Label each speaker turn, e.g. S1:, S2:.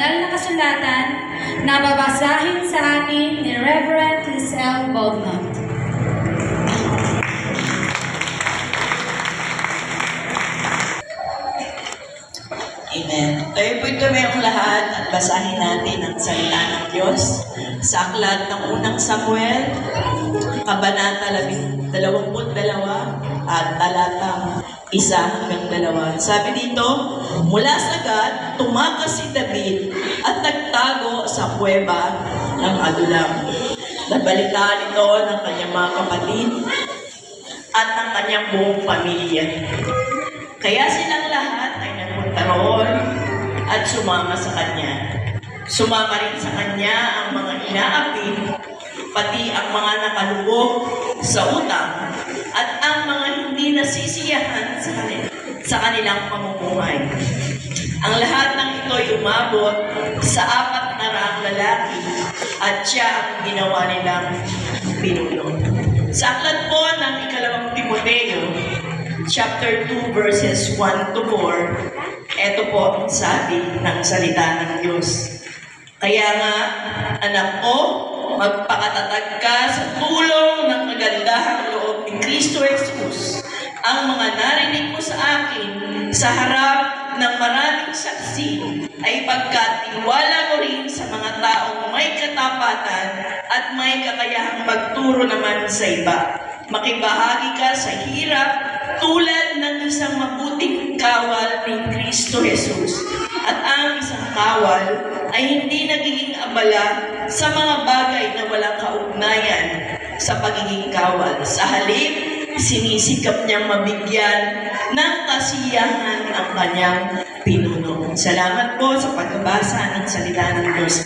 S1: banal na kasulatan na babasahin sa atin ni Reverend Lizelle Baldnut.
S2: Amen. Tayo po'y tumayong lahat at basahin natin ang salita ng Diyos sa aklat ng unang Samuel, kabanata 22 at talatang 1-2. Sabi dito, mula sa Gad, tumakas si David at nagtago sa kuweba ng Adulam. Nabalitaan ito ng kanyang mga kapatid at ng kanyang buong pamilya. Kaya silang lahat ay nagpunta roon at sumama sa kanya. Sumama rin sa kanya ang mga inaapi, pati ang mga nakalubog sa utang, at ang mga hindi nasisiyahan sa kanilang pamumuhay. Ang lahat ng ito'y umabot sa 400 lalaki at siya ang ginawa nilang pinuno. Sa aklat po ng ikalawang Timoteo, chapter 2, verses 1-4, ito po ang sabi ng salita ng Diyos. Kaya nga, anak ko, magpakatatag ka sa tulong ng kagandahang loob ni Kristo Jesus. Ang mga narinig mo sa akin sa harap ng maraming saksi ay pagkatiwala mo rin sa mga taong may katapatan at may kakayahang magturo naman sa iba. Makibahagi ka sa hirap tulad ng isang mabuting kawal ni Kristo Jesus. At ang isang kawal ay hindi nagiging abala sa mga bagay na walang kaugnayan sa pagiging kawal. Sa halip, sinisikap niyang mabigyan ng kasiyahan ang kanyang pinuno. Salamat po sa pagbabasa ng salita ng Diyos.